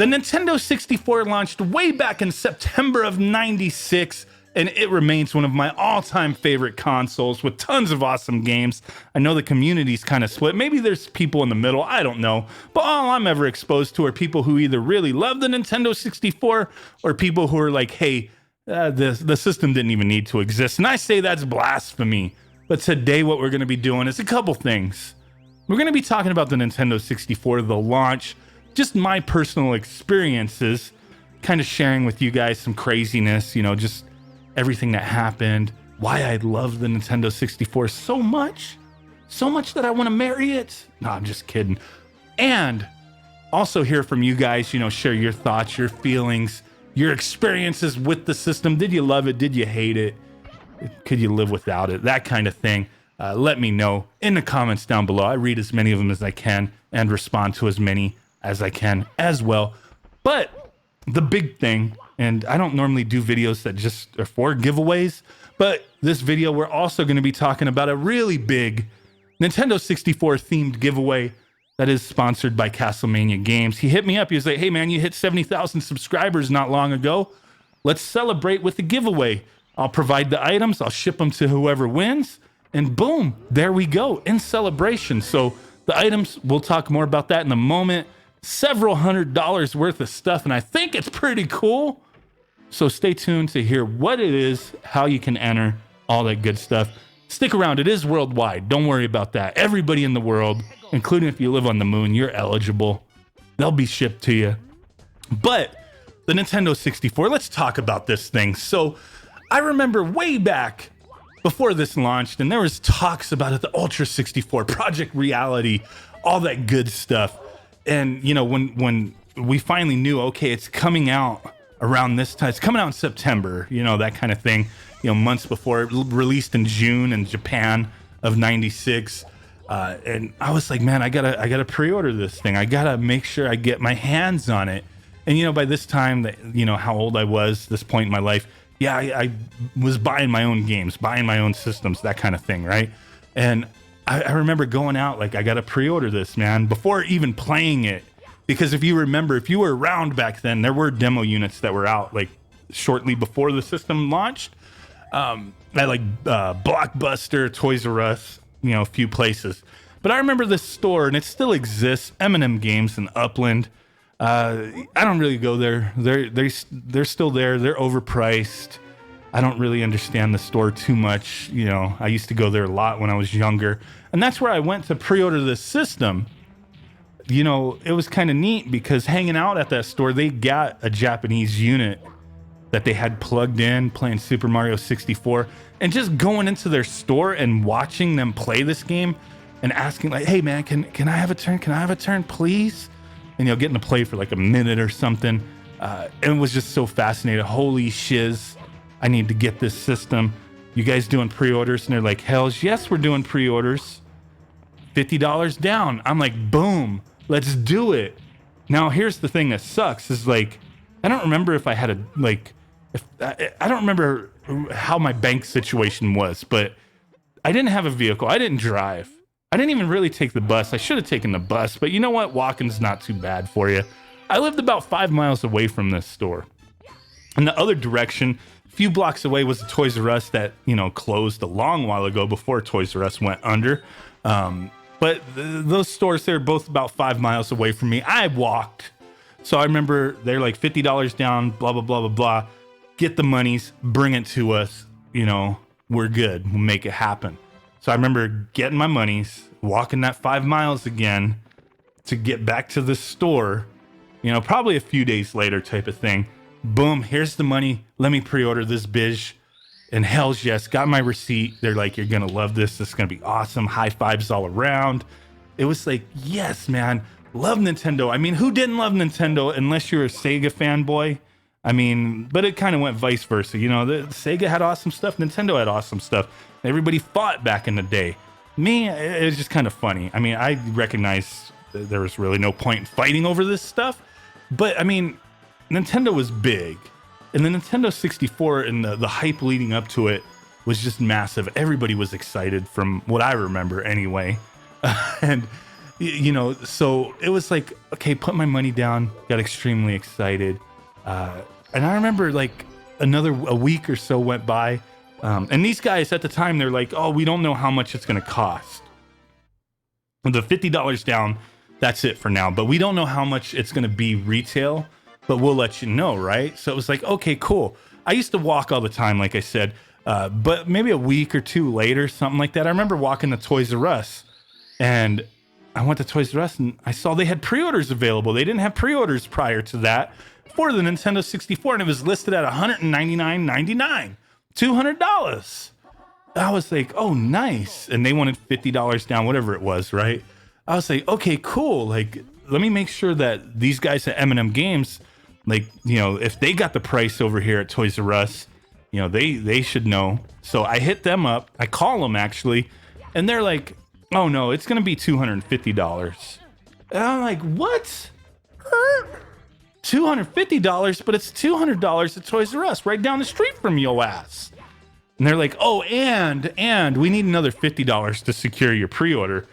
The Nintendo 64 launched way back in September of '96, and it remains one of my all-time favorite consoles with tons of awesome games. I know the community's kind of split. Maybe there's people in the middle, I don't know. But all I'm ever exposed to are people who either really love the Nintendo 64 or people who are like, hey, the system didn't even need to exist. And I say that's blasphemy. But today what we're going to be doing is a couple things. We're going to be talking about the Nintendo 64, the launch, just my personal experiences, kind of sharing with you guys some craziness, you know, just everything that happened, why I love the Nintendo 64 so much that I want to marry it. No, I'm just kidding. And also hear from you guys, you know, share your thoughts, your feelings, your experiences with the system. Did you love it? Did you hate it? Could you live without it? That kind of thing. Let me know in the comments down below. I read as many of them as I can and respond to as many as I can as well. But the big thing, and I don't normally do videos that just are for giveaways, but this video we're also going to be talking about a really big Nintendo 64 themed giveaway that is sponsored by Castlemania Games. He hit me up. He was like, hey man, you hit 70,000 subscribers not long ago. Let's celebrate with the giveaway. I'll provide the items. I'll ship them to whoever wins. And boom, there we go, in celebration. So the items, we'll talk more about that in a moment. Several $100s worth of stuff, and I think it's pretty cool. So stay tuned to hear what it is, how you can enter, all that good stuff. Stick around, it is worldwide. Don't worry about that. Everybody in the world, including if you live on the moon, you're eligible. They'll be shipped to you. But the Nintendo 64, let's talk about this thing. So I remember way back before this launched, and there was talks about it, the Ultra 64, Project Reality, all that good stuff. And, you know, when we finally knew, okay, it's coming out around this time, it's coming out in September, you know, that kind of thing, you know, months before, it released in June in Japan of '96. And I was like, man, I gotta pre-order this thing. I gotta make sure I get my hands on it. And, you know, by this time, you know, how old I was, this point in my life, yeah, I was buying my own games, buying my own systems, that kind of thing, right? And I remember going out like, I got to pre-order this, man, before even playing it. Because if you remember, if you were around back then, there were demo units that were out like shortly before the system launched. At like Blockbuster, Toys R Us, you know, a few places. But I remember this store, and it still exists, M&M Games in Upland. I don't really go there. They're still there. They're overpriced. I don't really understand the store too much. You know, I used to go there a lot when I was younger. And that's where I went to pre-order this system. You know, it was kind of neat because hanging out at that store, they got a Japanese unit that they had plugged in playing Super Mario 64. And just going into their store and watching them play this game and asking like, hey man, can I have a turn? Can I have a turn, please? And, you know, getting to play for like a minute or something. It was just so fascinating. Holy shiz, I need to get this system. You guys doing pre-orders? And they're like, hells yes, we're doing pre-orders. $50 down. I'm like, boom, let's do it. Now, here's the thing that sucks is like, I don't remember if I had I don't remember how my bank situation was, but I didn't have a vehicle. I didn't drive. I didn't even really take the bus. I should have taken the bus, but you know what? Walking's not too bad for you. I lived about 5 miles away from this store. In the other direction, a few blocks away was the Toys R Us that, you know, closed a long while ago before Toys R Us went under. But those stores, they're both about 5 miles away from me. I walked. So I remember they're like $50 down, blah, blah, blah, blah, blah. Get the monies, bring it to us. You know, we're good. We'll make it happen. So I remember getting my monies, walking that 5 miles again to get back to the store, you know, probably a few days later type of thing. Boom, here's the money. Let me pre-order this bitch. And hell's yes, got my receipt. They're like, you're going to love this. This is going to be awesome. High fives all around. It was like, yes, man. Love Nintendo. I mean, who didn't love Nintendo unless you're a Sega fanboy? I mean, but it kind of went vice versa. You know, the Sega had awesome stuff. Nintendo had awesome stuff. Everybody fought back in the day. Me, it was just kind of funny. I mean, I recognize there was really no point in fighting over this stuff. But, I mean, Nintendo was big. And the Nintendo 64 and the hype leading up to it was just massive. Everybody was excited from what I remember anyway. And you know, so it was like, okay, put my money down, got extremely excited. And I remember like a week or so went by. And these guys at the time, they're like, oh, we don't know how much it's going to cost. The $50 down, that's it for now. But we don't know how much it's going to be retail, but we'll let you know, right? So it was like, okay, cool. I used to walk all the time, like I said, but maybe a week or two later, something like that. I remember walking to Toys R Us, and I went to Toys R Us and I saw they had pre-orders available. They didn't have pre-orders prior to that for the Nintendo 64, and it was listed at $199.99, $200. I was like, oh, nice. And they wanted $50 down, whatever it was, right? I was like, okay, cool. Like, let me make sure that these guys at M&M Games, like, you know, if they got the price over here at Toys R Us, you know, they should know. So I hit them up. I call them, actually. And they're like, oh, no, it's going to be $250. And I'm like, what? $250? But it's $200 at Toys R Us, right down the street from your ass. And they're like, oh, and we need another $50 to secure your pre-order.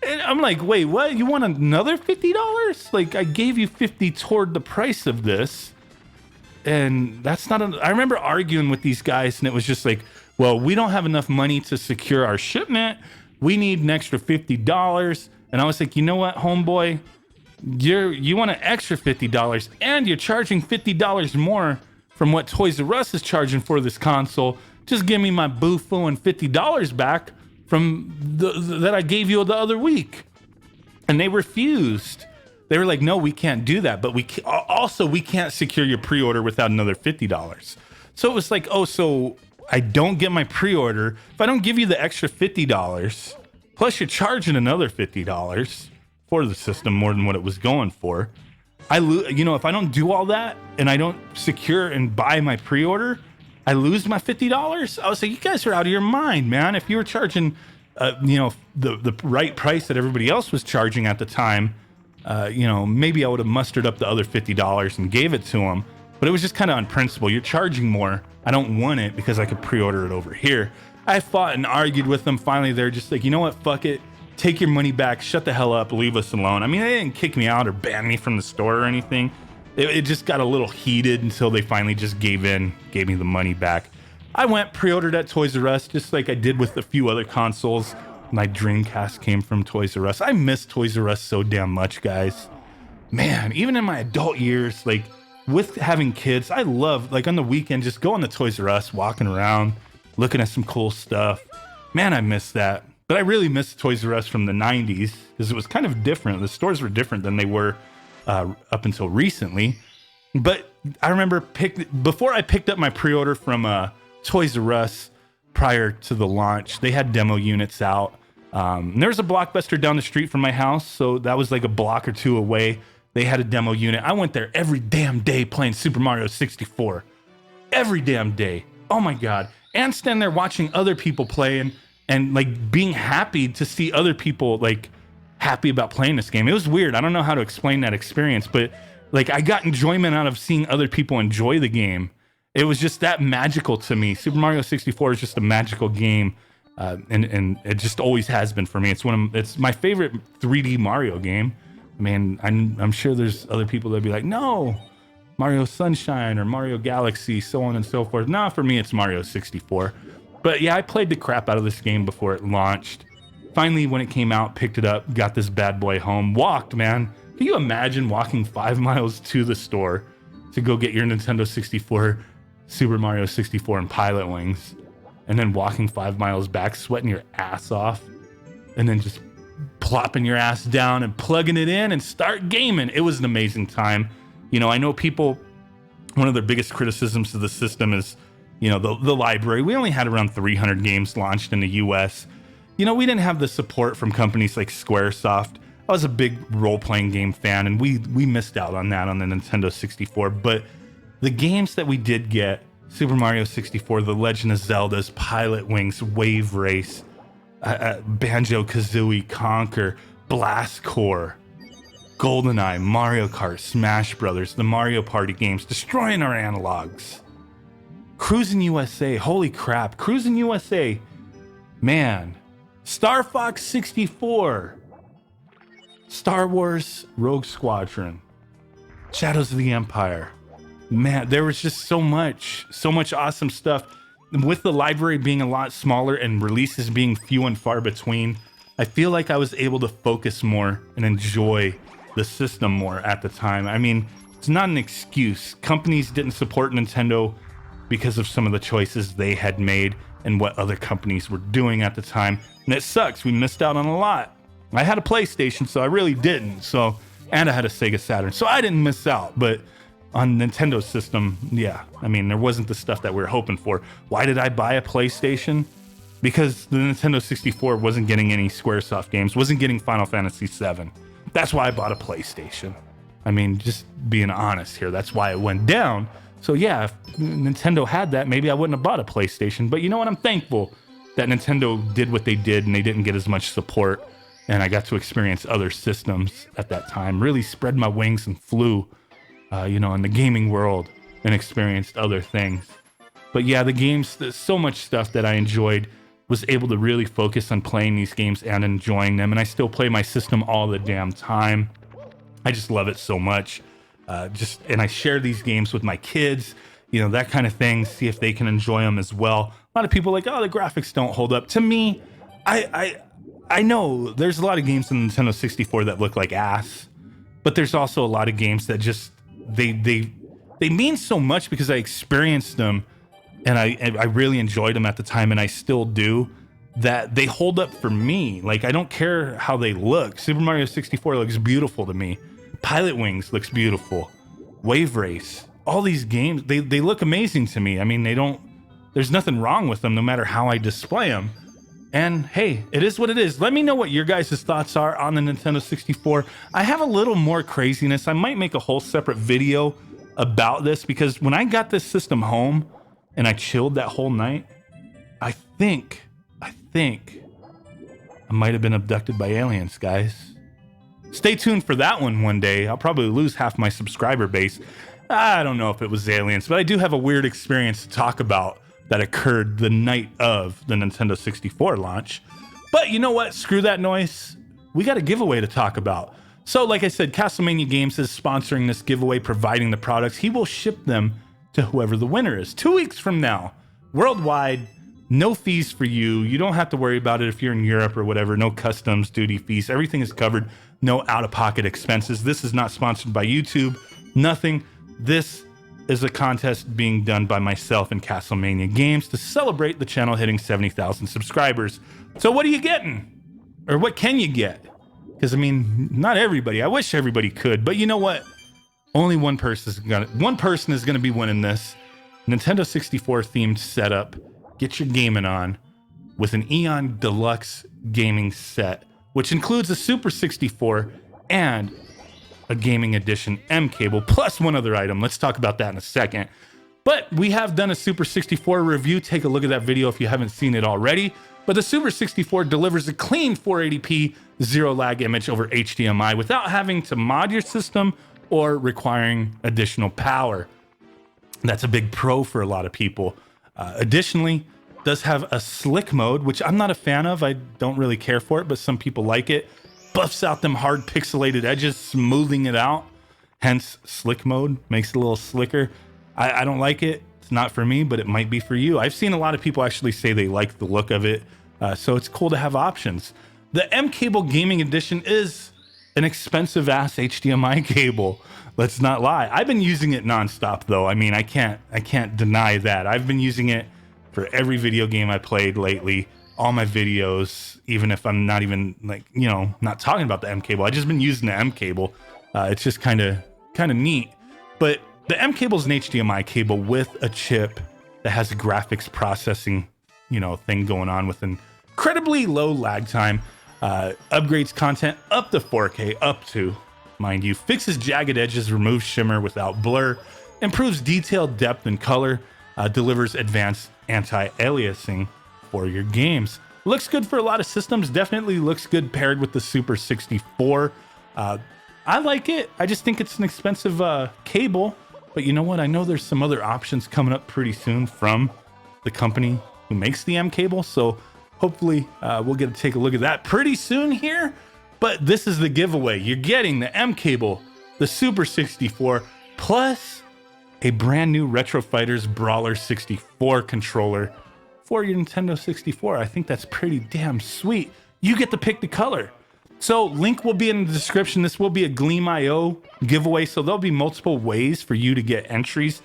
And I'm like, wait, what? You want another $50? Like, I gave you $50 toward the price of this. And that's not I remember arguing with these guys, and it was just like, well, we don't have enough money to secure our shipment. We need an extra $50. And I was like, you know what, homeboy? You want an extra $50, and you're charging $50 more from what Toys R Us is charging for this console. Just give me my boo-foo and $50 back from that I gave you the other week. And they refused. They were like, no, we can't do that. But we can't secure your pre-order without another $50. So it was like, oh, so I don't get my pre-order. If I don't give you the extra $50, plus you're charging another $50 for the system, more than what it was going for. You know, if I don't do all that and I don't secure and buy my pre-order, I lose my $50. I was like, you guys are out of your mind, man. If you were charging, you know, the right price that everybody else was charging at the time, you know, maybe I would have mustered up the other $50 and gave it to them. But it was just kind of on principle. You're charging more. I don't want it because I could pre-order it over here. I fought and argued with them. Finally, they're just like, you know what? Fuck it. Take your money back. Shut the hell up. Leave us alone. I mean, they didn't kick me out or ban me from the store or anything. It just got a little heated until they finally just gave in, gave me the money back. I went pre-ordered at Toys R Us, just like I did with a few other consoles. My Dreamcast came from Toys R Us. I miss Toys R Us so damn much, guys. Man, even in my adult years, like with having kids, I love, like on the weekend, just going to Toys R Us, walking around, looking at some cool stuff. Man, I miss that. But I really miss Toys R Us from the 90s because it was kind of different. The stores were different than they were up until recently. But I remember before I picked up my pre-order from Toys R Us prior to the launch, they had demo units out. There's a Blockbuster down the street from my house, so that was like a block or two away. They had a demo unit. I went there every damn day playing Super Mario 64. Every damn day. Oh my God. And stand there watching other people play and like being happy to see other people like happy about playing this game. It was weird. I don't know how to explain that experience, but like I got enjoyment out of seeing other people enjoy the game. It was just that magical to me. Super Mario 64 is just a magical game, and it just always has been for me. It's my favorite 3D Mario game. I mean, I'm sure there's other people that'd be like, no, Mario Sunshine or Mario Galaxy, so on and so forth. Nah, for me, it's Mario 64. But yeah, I played the crap out of this game before it launched. Finally, when it came out, picked it up, got this bad boy home, walked, man. Can you imagine walking 5 miles to the store to go get your Nintendo 64, Super Mario 64, and Pilot Wings, and then walking 5 miles back, sweating your ass off, and then just plopping your ass down and plugging it in and start gaming? It was an amazing time. You know, I know people, one of their biggest criticisms of the system is, you know, the library. We only had around 300 games launched in the US. You know, we didn't have the support from companies like Squaresoft. I was a big role-playing game fan, and we missed out on that on the Nintendo 64. But the games that we did get, Super Mario 64, The Legend of Zelda's, Pilot Wings, Wave Race, Banjo-Kazooie, Conker, Blast Corps, GoldenEye, Mario Kart, Smash Brothers, the Mario Party games, destroying our analogs. Cruis'n USA, holy crap, Cruis'n USA, man. Star Fox 64, Star Wars Rogue Squadron, Shadows of the Empire. Man, there was just so much awesome stuff. With the library being a lot smaller and releases being few and far between, I feel like I was able to focus more and enjoy the system more at the time. I mean, it's not an excuse. Companies didn't support Nintendo because of some of the choices they had made and what other companies were doing at the time. And it sucks. We missed out on a lot. I had a PlayStation, so I really didn't. And I had a Sega Saturn, so I didn't miss out. But on Nintendo's system, yeah, I mean, there wasn't the stuff that we were hoping for. Why did I buy a PlayStation? Because the Nintendo 64 wasn't getting any Squaresoft games, wasn't getting Final Fantasy VII. That's why I bought a PlayStation. I mean, just being honest here, that's why it went down. So yeah, if Nintendo had that, maybe I wouldn't have bought a PlayStation. But you know what? I'm thankful that Nintendo did what they did and they didn't get as much support. And I got to experience other systems at that time, really spread my wings and flew, in the gaming world and experienced other things. But yeah, the games, there's so much stuff that I enjoyed, was able to really focus on playing these games and enjoying them. And I still play my system all the damn time. I just love it so much. And I share these games with my kids, that kind of thing, see if they can enjoy them as well. A lot of people are like, oh, the graphics don't hold up. To me, I know there's a lot of games on the Nintendo 64 that look like ass, but there's also a lot of games that just, they mean so much because I experienced them and I really enjoyed them at the time, and I still do, that they hold up for me. Like, I don't care how they look. Super Mario 64 looks beautiful to me. Pilot Wings looks beautiful. Wave Race, all these games, they look amazing to me. I mean, there's nothing wrong with them no matter how I display them. And hey, it is what it is. Let me know what your guys' thoughts are on the Nintendo 64. I have a little more craziness. I might make a whole separate video about this, because when I got this system home and I chilled that whole night, I think I might have been abducted by aliens, guys. Stay tuned for that one day. I'll probably lose half my subscriber base. I don't know if it was aliens, but I do have a weird experience to talk about that occurred the night of the Nintendo 64 launch. But you know what? Screw that noise. We got a giveaway to talk about. So like I said, Castlemania Games is sponsoring this giveaway, providing the products. He will ship them to whoever the winner is 2 weeks from now, worldwide. No fees for you. You don't have to worry about it if you're in Europe or whatever. No customs, duty fees. Everything is covered. No out-of-pocket expenses. This is not sponsored by YouTube. Nothing. This is a contest being done by myself and Castlemania Games to celebrate the channel hitting 70,000 subscribers. So what are you getting? Or what can you get? Because I mean, not everybody. I wish everybody could, but you know what? Only one person is gonna be winning this Nintendo 64 themed setup. Get your gaming on with an e.o.n. Deluxe gaming set, which includes a Super 64 and a gaming edition Mcable, plus one other item. Let's talk about that in a second. But we have done a Super 64 review. Take a look at that video if you haven't seen it already. But the Super 64 delivers a clean 480p zero lag image over HDMI without having to mod your system or requiring additional power. That's a big pro for a lot of people. Additionally, does have a slick mode, which I'm not a fan of. I don't really care for it, but some people like it. Buffs out them hard pixelated edges, smoothing it out. Hence, slick mode makes it a little slicker. I don't like it. It's not for me, but it might be for you. I've seen a lot of people actually say they like the look of it, so it's cool to have options. The Mcable Gaming Edition is an expensive ass HDMI cable. Let's not lie. I've been using it nonstop though. I mean, I can't deny that. I've been using it for every video game I played lately, all my videos, even if I'm not even not talking about the Mcable. I've just been using the Mcable. It's just kind of neat. But the Mcable is an HDMI cable with a chip that has a graphics processing, thing going on with an incredibly low lag time. Upgrades content up to 4K, mind you, fixes jagged edges, removes shimmer without blur, improves detail, depth, and color, delivers advanced anti-aliasing for your games. Looks good for a lot of systems. Definitely looks good paired with the Super 64. I like it. I just think it's an expensive cable. But you know what? I know there's some other options coming up pretty soon from the company who makes the Mcable. So hopefully we'll get to take a look at that pretty soon here. But this is the giveaway. You're getting the Mcable, the Super 64, plus a brand new Retro Fighters Brawler 64 controller for your Nintendo 64. I think that's pretty damn sweet. You get to pick the color. So link will be in the description. This will be a Gleam.io giveaway. So there'll be multiple ways for you to get entries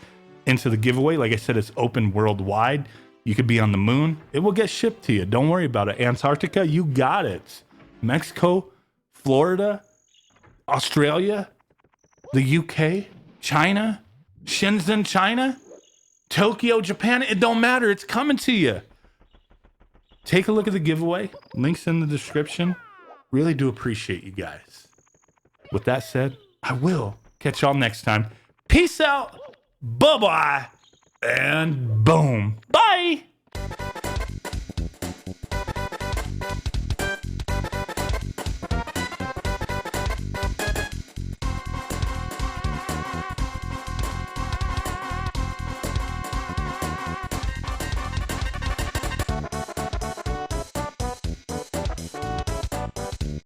into the giveaway. Like I said, it's open worldwide. You could be on the moon. It will get shipped to you. Don't worry about it. Antarctica, you got it. Mexico, Florida, Australia, the UK, China, Shenzhen, China, Tokyo, Japan. It don't matter. It's coming to you. Take a look at the giveaway. Links in the description. Really do appreciate you guys. With that said, I will catch y'all next time. Peace out. Bye-bye. And boom. Bye.